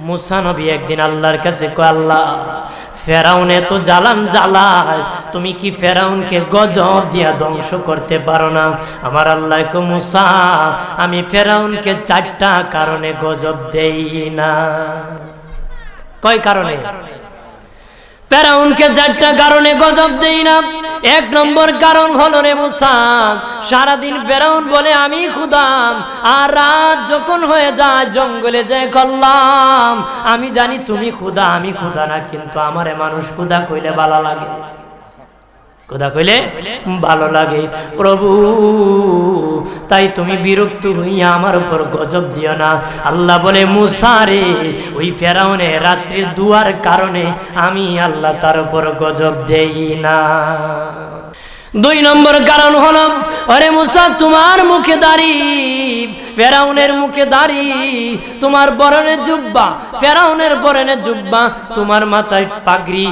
মুসা নবী একদিন আল্লাহর কাছে কয়, আল্লাহ ফেরাউন এত জ্বালান জ্বালায়, তুমি কি ফেরাউনকে গজব দিয়া ধ্বংস করতে পারো না? আমার আল্লাহ কয়, মুসা আমি ফেরাউনকে 4টা কারণে গজব দেই না। কয় কারণে? ফেরাউনকে 4টা কারণে গজব দেই না। 1 নম্বর কারণ হলো রে মুসা, সারাদিন ফেরাউন বলে আমি খোদা, আর রাত যখন হয়ে যায় জঙ্গলে যায় করলাম আমি জানি তুমি খোদা, আমি খোদা না, কিন্তু আমারে মানুষ খোদা কইলে ভালো লাগে, খোদা কইলে ভালো লাগে। প্রভু তাই তুমি বিরক্ত হইয়া আমার উপর গজব দিও না। আল্লাহ বলে, মুসা রে ওই ফেরাউনের রাত্রির দুয়ার কারণে আমি আল্লাহ তার উপর গজব দেই না। 2 নম্বর কারণ হলো, আরে মুসা তোমার মুখে দাড়ি, ফেরাউনের মুখে দাড়ি, তোমার বরণের জুব্বা, ফেরাউনের বরণের জুব্বা, তোমার মাথায় পাগড়ি,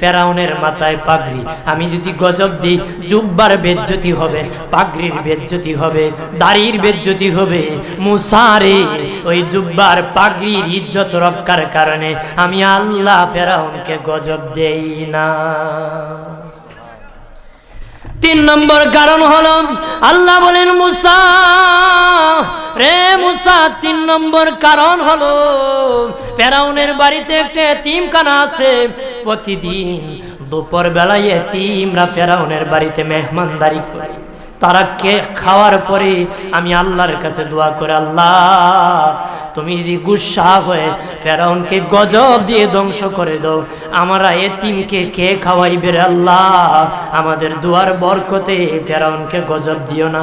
ফেরাউনের মাথায় পাগড়ি। আমি যদি গজব দিই, জুব্বার বেজ্জতি হবে, পাগড়ির বেজ্জতি হবে, দাড়ির বেজ্জতি হবে। মুসা রে ওই জুব্বার পাগড়ির ইজ্জত রক্ষার কারণে আমি আল্লাহ ফেরাউনকে গজব দেই না। 3 নম্বর কারণ হলো, আল্লাহ বলেন মুসা রে মুসা 3 নম্বর কারণ হলো, ফেরাউনের বাড়িতে একটা এতিমখানা আছে, প্রতিদিন দুপুর বেলায় এতিমরা ফেরাউনের বাড়িতে মেহমানদারি করে। তারা খাওয়ার পরে আমি আল্লাহর কাছে দোয়া করে, আল্লাহ তুমি যদি গুসা হয়ে ফেরাউনকে গজব দিয়ে ধ্বংস করে দাও, আমরা এতিমকে কে খাওয়াইবে রে আল্লাহ, আমাদের দোয়ার বরকতে ফেরাউনকে গজব দিও না।